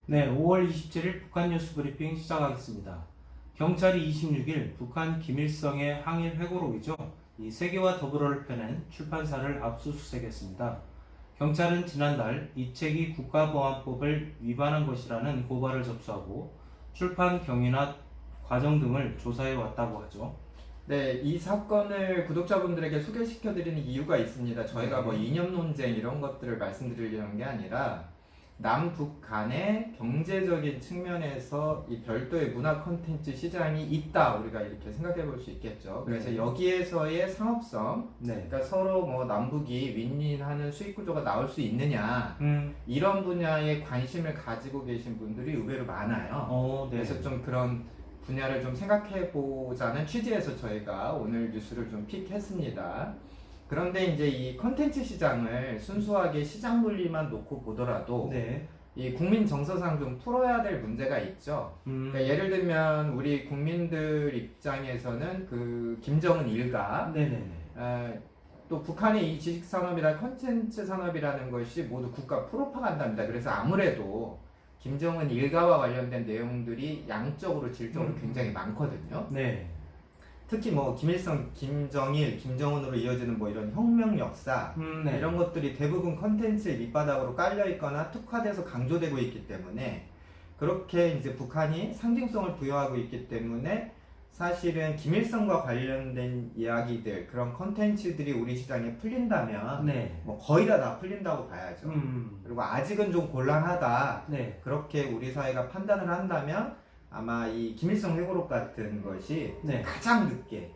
네, 5월 27일 북한 뉴스 브리핑 시작하겠습니다. 경찰이 26일 북한 김일성의 항일 회고록이죠. 이 세계와 더불어를 펴낸 출판사를 압수수색했습니다. 경찰은 지난달 이 책이 국가보안법을 위반한 것이라는 고발을 접수하고 출판 경위나 과정 등을 조사해 왔다고 하죠. 네, 이 사건을 구독자분들에게 소개시켜드리는 이유가 있습니다. 저희가 뭐 이념 논쟁 이런 것들을 말씀드리려는 게 아니라 남북 간의 경제적인 측면에서 이 별도의 문화 콘텐츠 시장이 있다, 우리가 이렇게 생각해 볼 수 있겠죠. 그래서 여기에서의 상업성, 그러니까 서로 뭐 남북이 윈윈하는 수익 구조가 나올 수 있느냐, 이런 분야에 관심을 가지고 계신 분들이 의외로 많아요. 그래서 좀 그런 분야를 좀 생각해 보자는 취지에서 저희가 오늘 뉴스를 좀 픽했습니다. 그런데 이제 이 컨텐츠 시장을 순수하게 시장 논리만 놓고 보더라도 이 국민 정서상 좀 풀어야 될 문제가 있죠. 그러니까 예를 들면 우리 국민들 입장에서는 그 김정은 일가, 또 북한의 이 지식 산업이나 컨텐츠 산업이라는 것이 모두 국가 프로파간다입니다. 그래서 아무래도 김정은 일가와 관련된 내용들이 양적으로 질적으로 굉장히 많거든요. 특히 뭐 김일성, 김정일, 김정은으로 이어지는 뭐 이런 혁명 역사 이런 것들이 대부분 컨텐츠의 밑바닥으로 깔려 있거나 특화돼서 강조되고 있기 때문에, 그렇게 이제 북한이 상징성을 부여하고 있기 때문에 사실은 김일성과 관련된 이야기들, 그런 컨텐츠들이 우리 시장에 풀린다면 뭐 거의 다 풀린다고 봐야죠. 그리고 아직은 좀 곤란하다, 그렇게 우리 사회가 판단을 한다면 아마 이 김일성 회고록 같은 것이 가장 늦게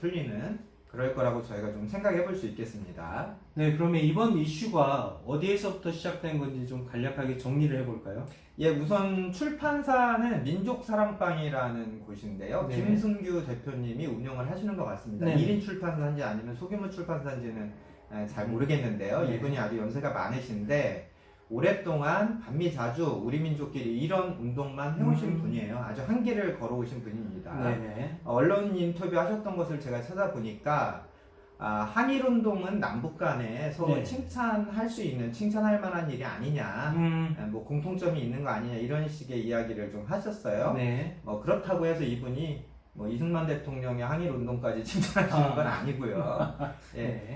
풀리는 그럴 거라고 저희가 좀 생각해 볼 수 있겠습니다. 네, 그러면 이번 이슈가 어디에서부터 시작된 건지 좀 간략하게 정리를 해볼까요? 예, 우선 출판사는 민족사랑방이라는 곳인데요. 김승규 대표님이 운영을 하시는 것 같습니다. 1인 출판사인지 아니면 소규모 출판사인지는 잘 모르겠는데요. 이분이 아주 연세가 많으신데 오랫동안 반미자주 우리민족끼리 이런 운동만 해오신 분이에요. 아주 한길을 걸어오신 분입니다. 언론 인터뷰 하셨던 것을 제가 찾아보니까 한일운동은 남북 간에 서로 칭찬할 수 있는, 칭찬할 만한 일이 아니냐, 뭐 공통점이 있는 거 아니냐, 이런 식의 이야기를 좀 하셨어요. 그렇다고 해서 이분이 뭐 이승만 대통령의 항일운동까지 칭찬하시는 건 아니고요.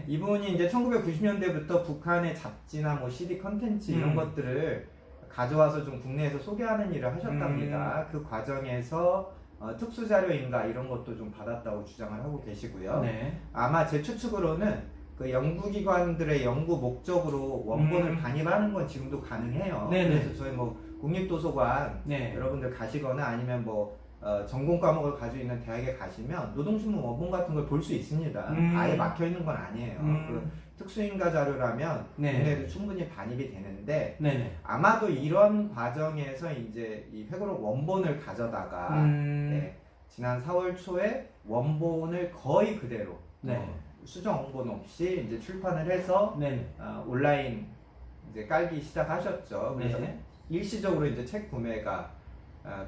이분이 이제 1990년대부터 북한의 잡지나 뭐 CD 컨텐츠 이런 것들을 가져와서 좀 국내에서 소개하는 일을 하셨답니다. 그 과정에서 특수자료인가 이런 것도 좀 받았다고 주장을 하고 계시고요. 아마 제 추측으로는 그 연구기관들의 연구 목적으로 원본을 반입하는 건 지금도 가능해요. 그래서 저희 뭐 국립도서관 여러분들 가시거나 아니면 뭐 전공 과목을 가지고 있는 대학에 가시면 노동신문 원본 같은 걸 볼 수 있습니다. 아예 막혀 있는 건 아니에요. 그 특수인가 자료라면 국내에도 충분히 반입이 되는데 아마도 이런 과정에서 이제 이 회고록 원본을 가져다가 지난 4월 초에 원본을 거의 그대로 수정 원본 없이 이제 출판을 해서 온라인 이제 깔기 시작하셨죠. 그래서 일시적으로 이제 책 구매가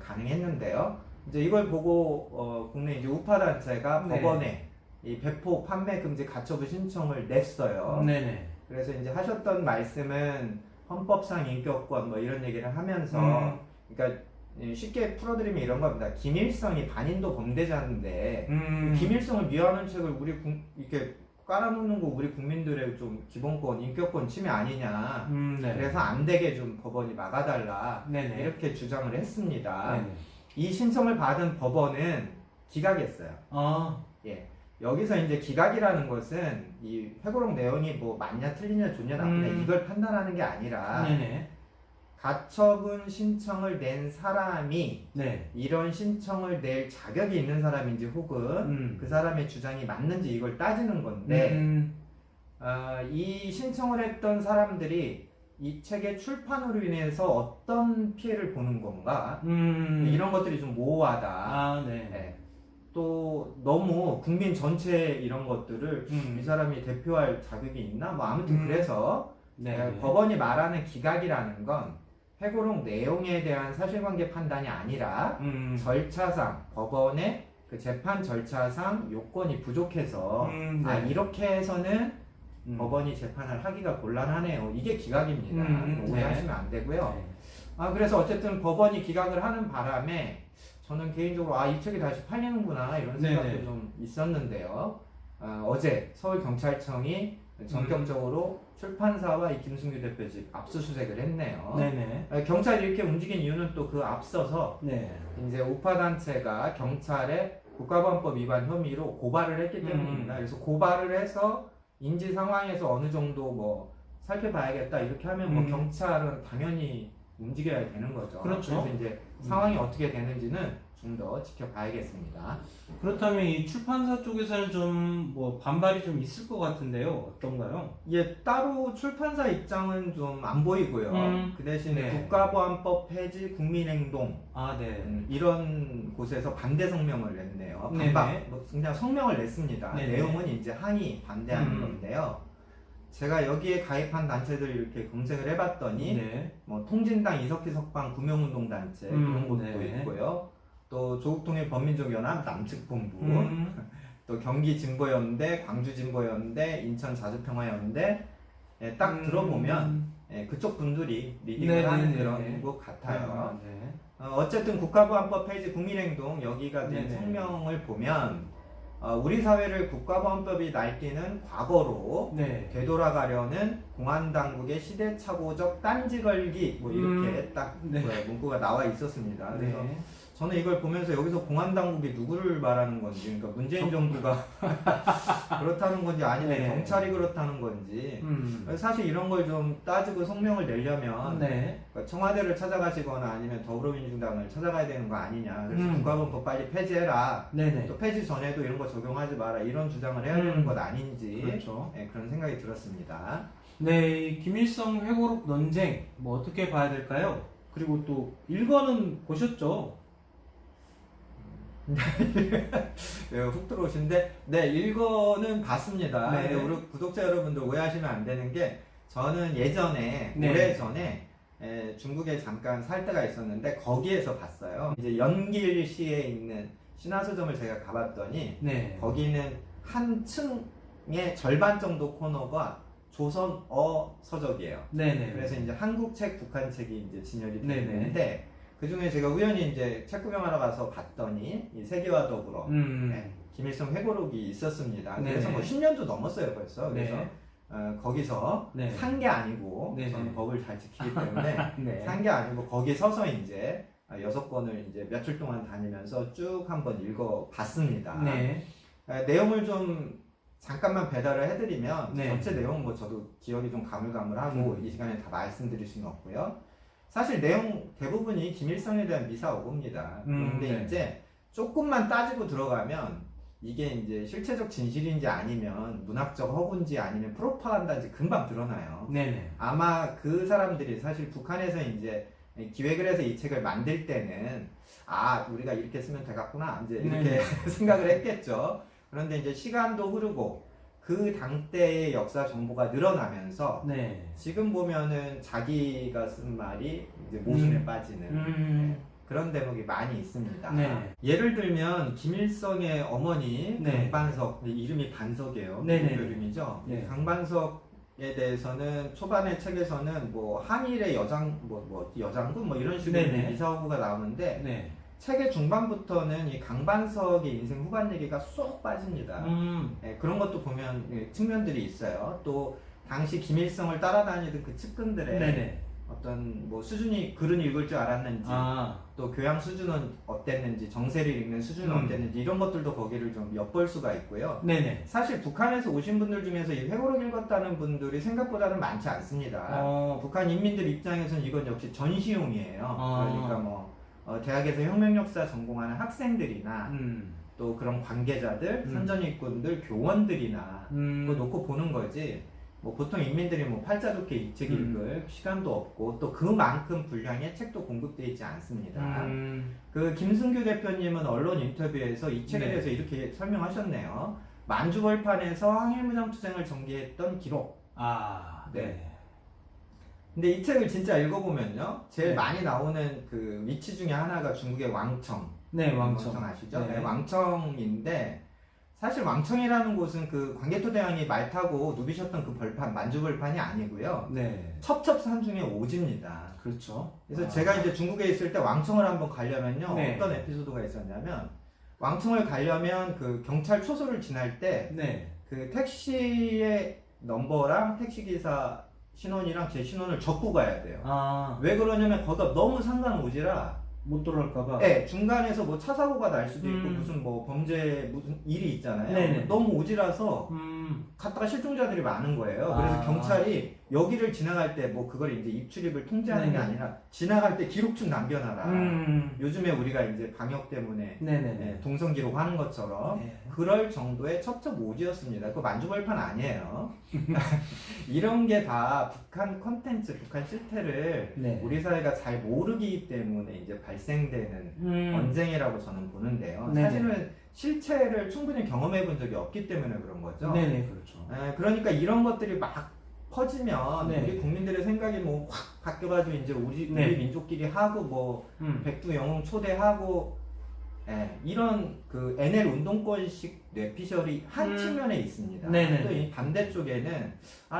가능했는데요. 이제 이걸 보고 국내 이제 우파 단체가 법원에 이 배포 판매 금지 가처분 신청을 냈어요. 그래서 이제 하셨던 말씀은 헌법상 인격권 뭐 이런 얘기를 하면서, 그러니까 쉽게 풀어드리면 이런 겁니다. 김일성이 반인도 범죄자인데 김일성을 미화하는 책을 우리 이렇게 깔아놓는 거 우리 국민들의 좀 기본권, 인격권 침해 아니냐. 그래서 안 되게 좀 법원이 막아달라. 이렇게 주장을 했습니다. 이 신청을 받은 법원은 기각했어요. 여기서 이제 기각이라는 것은 이 회고록 내용이 뭐 맞냐 틀리냐 좋냐 나쁘냐 이걸 판단하는 게 아니라 가처분 신청을 낸 사람이 이런 신청을 낼 자격이 있는 사람인지 혹은 그 사람의 주장이 맞는지 이걸 따지는 건데, 이 신청을 했던 사람들이 이 책의 출판으로 인해서 어떤 피해를 보는 건가, 이런 것들이 좀 모호하다. 또 너무 국민 전체 이런 것들을 이 사람이 대표할 자격이 있나? 뭐 아무튼 그래서 법원이 말하는 기각이라는 건 회고록 내용에 대한 사실관계 판단이 아니라 절차상, 법원의 그 재판 절차상 요건이 부족해서 이렇게 해서는 법원이 재판을 하기가 곤란하네요. 이게 기각입니다. 오해하시면 안 되고요. 그래서 어쨌든 법원이 기각을 하는 바람에 저는 개인적으로 이 책이 다시 팔리는구나 이런 생각도 네네. 좀 있었는데요. 어제 서울경찰청이 전격적으로 출판사와 이 김승규 대표 집 압수수색을 했네요. 네네. 경찰이 이렇게 움직인 이유는 또 그 앞서서 네. 이제 우파 단체가 경찰에 국가보안법 위반 혐의로 고발을 했기 때문입니다. 그래서 고발을 해서 인지 상황에서 어느 정도 뭐 살펴봐야겠다 이렇게 하면 뭐 경찰은 당연히 움직여야 되는 거죠. 그렇죠. 그래서 이제 상황이 어떻게 되는지는 좀 더 지켜봐야겠습니다. 그렇다면 이 출판사 쪽에서는 좀 뭐 반발이 좀 있을 것 같은데요. 어떤가요? 따로 출판사 입장은 좀 안 보이고요. 그 대신에 네. 국가보안법 폐지 국민행동 네. 이런 곳에서 반대 성명을 냈네요. 네네. 그냥 성명을 냈습니다. 네네. 내용은 이제 항의 반대하는 건데요. 제가 여기에 가입한 단체들 이렇게 검색을 해봤더니 네. 뭐 통진당 이석희 석방 구명운동 단체 그런 곳도 네. 있고요. 또 조국통일 범민족연합 남측본부, 또 경기 진보연대, 광주 진보연대, 인천 자주평화연대 딱 들어보면 그쪽 분들이 리딩을 하는 그런 것 같아요. 네. 어쨌든 국가보안법 폐지 국민행동 여기가 된 성명을 보면 우리 사회를 국가보안법이 날뛰는 과거로 네. 되돌아가려는 공안당국의 시대착오적 딴지 걸기 뭐 이렇게 딱 문구가 나와 있었습니다. 그래서 저는 이걸 보면서 여기서 공안당국이 누구를 말하는 건지, 그러니까 문재인 정부가 그렇다는 건지 아니면 경찰이 그렇다는 건지 사실 이런 걸 좀 따지고 성명을 내려면 그러니까 청와대를 찾아가시거나 아니면 더불어민주당을 찾아가야 되는 거 아니냐. 그래서 국가보안법 빨리 폐지해라. 또 폐지 전에도 이런 거 적용하지 마라. 이런 주장을 해야 되는 것 아닌지 그렇죠. 그런 생각이 들었습니다. 네, 김일성 회고록 논쟁 뭐 어떻게 봐야 될까요? 그리고 또 일거는 보셨죠? 훅 들어오시는데 일거는 봤습니다. 네. 근데 우리 구독자 여러분들 오해하시면 안 되는 게 저는 예전에 네. 오래전에 중국에 잠깐 살 때가 있었는데 거기에서 봤어요. 이제 연길시에 있는 신화서점을 제가 가봤더니 거기는 한 층의 절반 정도 코너가 조선어 서적이에요. 그래서 이제 한국 책, 북한 책이 이제 진열이 되어 있는데 그 중에 제가 우연히 이제 책 구경하러 가서 봤더니 이 세계와 더불어 김일성 회고록이 있었습니다. 그래서 뭐 10년도 넘었어요 벌써. 그래서 거기서 산 게 아니고 저는 법을 잘 지키기 때문에 산 게 아니고 거기 서서 이제 6권을 이제 며칠 동안 다니면서 쭉 한번 읽어봤습니다. 내용을 좀 잠깐만 배달을 해드리면 전체 내용 뭐 저도 기억이 좀 가물가물하고 이 시간에 다 말씀드릴 수는 없고요. 사실 내용 대부분이 김일성에 대한 미사오고입니다. 그런데 이제 조금만 따지고 들어가면 이게 이제 실체적 진실인지 아니면 문학적 허구인지 아니면 프로파간다인지 금방 드러나요. 아마 그 사람들이 사실 북한에서 이제 기획을 해서 이 책을 만들 때는 우리가 이렇게 쓰면 되겠구나 이제 이렇게 생각을 했겠죠. 그런데 이제 시간도 흐르고 그 당대의 역사 정보가 늘어나면서 지금 보면은 자기가 쓴 말이 이제 모순에 빠지는 그런 대목이 많이 있습니다. 예를 들면 김일성의 어머니 강반석, 이름이 반석이에요. 그 이름이죠. 강반석에 대해서는 초반의 책에서는 뭐 한일의 여장군 뭐 이런 식으로 미사오구가 나오는데 책의 중반부터는 이 강반석의 인생 후반 얘기가 쏙 빠집니다. 그런 것도 보면 측면들이 있어요. 또 당시 김일성을 따라다니던 그 측근들의 어떤 뭐 수준이 글은 읽을 줄 알았는지 또 교양 수준은 어땠는지 정세를 읽는 수준은 어땠는지 이런 것들도 거기를 좀 엿볼 수가 있고요. 사실 북한에서 오신 분들 중에서 이 회고록 읽었다는 분들이 생각보다는 많지 않습니다. 북한 인민들 입장에서는 이건 역시 전시용이에요. 그러니까 뭐 대학에서 혁명역사 전공하는 학생들이나 또 그런 관계자들, 선전일꾼들, 교원들이나 또 놓고 보는 거지. 뭐 보통 인민들이 뭐 팔자 좋게 이 책 읽을 시간도 없고 또 그만큼 분량의 책도 공급되어 있지 않습니다. 그 김승규 대표님은 언론 인터뷰에서 이 책에 대해서 이렇게 설명하셨네요. 만주벌판에서 항일무장투쟁을 전개했던 기록. 근데 이 책을 진짜 읽어보면요, 제일 많이 나오는 그 위치 중에 하나가 중국의 왕청. 왕청 아시죠? 왕청인데 사실 왕청이라는 곳은 그 광개토대왕이 말 타고 누비셨던 그 벌판, 만주벌판이 아니고요. 네. 첩첩산중의 오지입니다. 그렇죠. 그래서 제가 이제 중국에 있을 때 왕청을 한번 가려면요. 네. 어떤 에피소드가 있었냐면 왕청을 가려면 그 경찰 초소를 지날 때 네. 그 택시의 넘버랑 택시기사 신원이랑 제 신원을 적고 가야 돼요. 아, 왜 그러냐면 거기가 너무 상간오지라 못 돌아올까봐. 네, 중간에서 뭐 차 사고가 날 수도 있고 음. 무슨 뭐 범죄 무슨 일이 있잖아요. 네네. 너무 오지라서 음, 갔다가 실종자들이 많은 거예요. 그래서 아. 경찰이 여기를 지나갈 때 뭐 그걸 이제 입출입을 통제하는 게 네네. 아니라 지나갈 때 기록 좀 남겨놔라. 요즘에 우리가 이제 방역 때문에 네네네. 동선 기록 하는 것처럼 네. 그럴 정도의 첩첩오지였습니다. 그거 만주벌판 아니에요. 이런 게 다 북한 컨텐츠, 북한 실태를 네. 우리 사회가 잘 모르기 때문에 이제 발생되는 언쟁이라고 저는 보는데요. 네네. 사실은 실체를 충분히 경험해 본 적이 없기 때문에 그런 거죠. 네네, 그렇죠. 그러니까 이런 것들이 막 퍼지면 네. 우리 국민들의 생각이 뭐 확 바뀌어가지고 이제 우리 네. 민족끼리 하고 뭐 음, 백두 영웅 초대하고 이런 그 NL 운동권식 뇌피셜이 한 음. 측면에 있습니다. 네네. 또 이 반대쪽에는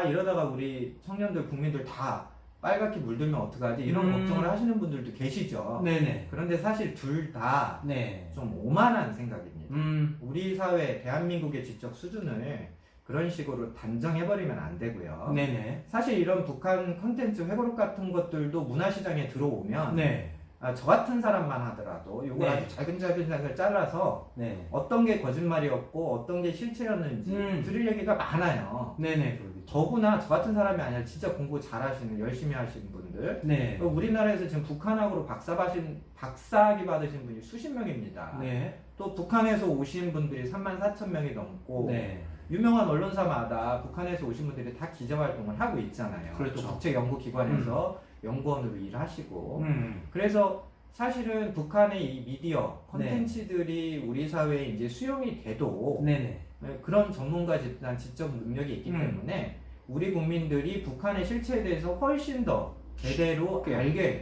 이러다가 우리 청년들 국민들 다 빨갛게 물들면 어떡하지 이런 걱정을 하시는 분들도 계시죠. 네네. 그런데 사실 둘 다 좀 네. 오만한 생각입니다. 음, 우리 사회 대한민국의 지적 수준을 그런 식으로 단정해버리면 안 되고요. 네네. 사실 이런 북한 컨텐츠 회고록 같은 것들도 문화시장에 들어오면 네. 저 같은 사람만 하더라도 이걸 네. 아주 잘근잘근잘근 잘라서 네. 어떤 게 거짓말이었고 어떤 게 실체였는지 들을 얘기가 많아요. 네네, 그러겠죠. 저구나 저 같은 사람이 아니라 진짜 공부 잘하시는 열심히 하시는 분들 네. 우리나라에서 지금 북한학으로 박사학위 받으신 분이 수십 명입니다. 네. 또 북한에서 오신 분들이 34,000명이 넘고 네. 유명한 언론사마다 북한에서 오신 분들이 다 기자활동을 하고 있잖아요. 그렇죠. 또 국제연구기관에서 연구원으로 일하시고 그래서 사실은 북한의 이 미디어 컨텐츠들이 우리 사회에 이제 수용이 돼도 네네. 그런 전문가 집단 지적 능력이 있기 때문에 우리 국민들이 북한의 실체에 대해서 훨씬 더 제대로 알게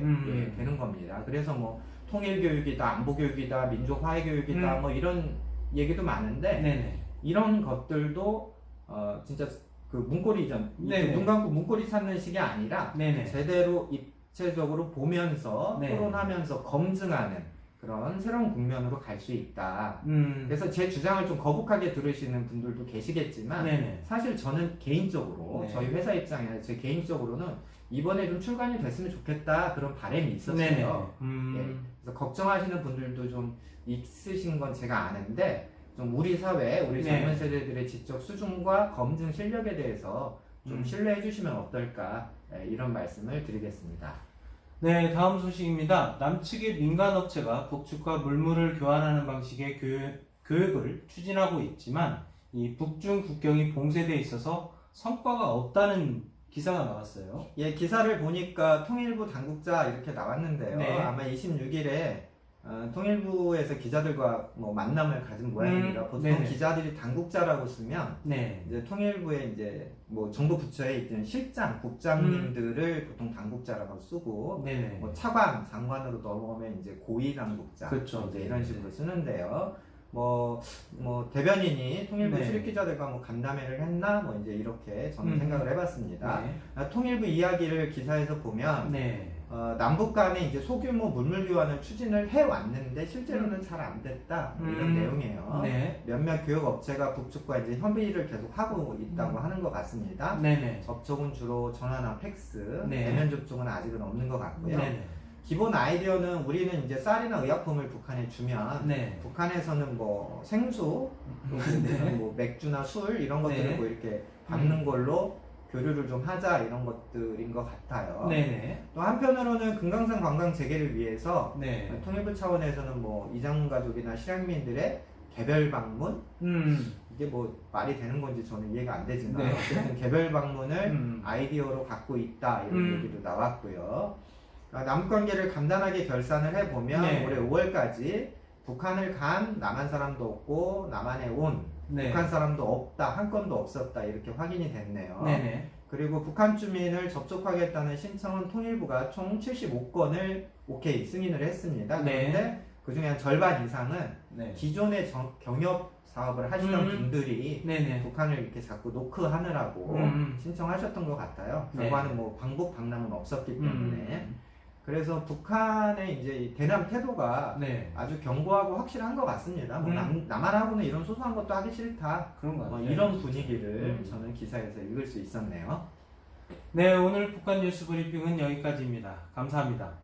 되는 겁니다. 그래서 뭐 통일교육이다, 안보교육이다, 민족화해교육이다 뭐 이런 얘기도 많은데 네네. 이런 것들도 진짜 그 문고리전 네네. 눈 감고 문고리 찾는 식이 아니라 네네. 제대로 입체적으로 보면서 네. 토론하면서 검증하는 그런 새로운 국면으로 갈 수 있다. 그래서 제 주장을 좀 거북하게 들으시는 분들도 계시겠지만 네네. 사실 저는 개인적으로 네. 저희 회사 입장에 제 개인적으로는 이번에 좀 출간이 됐으면 좋겠다 그런 바람이 있었어요. 네네. 그래서 걱정하시는 분들도 좀 있으신 건 제가 아는데 좀 우리 사회, 우리 네. 젊은 세대들의 지적 수준과 검증 실력에 대해서 좀 신뢰해 주시면 어떨까 이런 말씀을 드리겠습니다. 네, 다음 소식입니다. 남측의 민간업체가 북측과 물물을 교환하는 방식의 교육을 추진하고 있지만 이 북중 국경이 봉쇄돼 있어서 성과가 없다는 기사가 나왔어요. 예, 기사를 보니까 통일부 당국자 이렇게 나왔는데요. 네. 아마 26일에 통일부에서 기자들과 뭐 만남을 가진 모양입니다. 보통 네네. 기자들이 당국자라고 쓰면 네. 이제 통일부의 이제 뭐 정부 부처에 있던 실장, 국장님들을 보통 당국자라고 쓰고 네네. 뭐 차관, 장관으로 넘어오면 이제 고위 당국자 그렇죠. 이제 이런 식으로 쓰는데요. 뭐 대변인이 통일부 네. 출입 기자들과 뭐 간담회를 했나 뭐 이제 이렇게 저는 생각을 해봤습니다. 네. 통일부 이야기를 기사에서 보면 네. 남북 간에 이제 소규모 물물 교환을 추진을 해 왔는데 실제로는 잘 안 됐다 뭐 이런 내용이에요. 네. 몇몇 교육 업체가 북측과 이제 협의를 계속 하고 있다고 하는 것 같습니다. 네네. 접촉은 주로 전화나 팩스, 네. 대면 접촉은 아직은 없는 것 같고요. 네네. 기본 아이디어는 우리는 이제 쌀이나 의약품을 북한에 주면 네. 북한에서는 뭐 생수, 네. 뭐 맥주나 술 이런 것들을 네. 뭐 이렇게 받는 걸로 교류를 좀 하자 이런 것들인 것 같아요. 네네. 또 한편으로는 금강산 관광 재개를 위해서 네. 통일부 차원에서는 뭐 이장 가족이나 실향민들의 개별 방문 이게 뭐 말이 되는 건지 저는 이해가 안 되지만 네. 어쨌든 개별 방문을 아이디어로 갖고 있다 이런 얘기도 나왔고요. 남북 관계를 간단하게 결산을 해보면 네. 올해 5월까지 북한을 간 남한 사람도 없고 남한에 온 네. 북한 사람도 없다 한 건도 없었다 이렇게 확인이 됐네요. 네네. 그리고 북한 주민을 접촉하겠다는 신청은 통일부가 총 75건을 오케이 승인을 했습니다. 그런데 네. 그중에 한 절반 이상은 네. 기존의 경협 사업을 하시던 분들이 네네. 북한을 이렇게 자꾸 노크하느라고 신청하셨던 것 같아요. 네. 결과는 뭐 방북 방남은 없었기 때문에. 그래서 북한의 이제 대남 태도가 네. 아주 견고하고 확실한 것 같습니다. 뭐 남한하고는 이런 소소한 것도 하기 싫다. 그런 것 같아요. 이런 분위기를 저는 기사에서 읽을 수 있었네요. 네, 오늘 북한 뉴스 브리핑은 여기까지입니다. 감사합니다.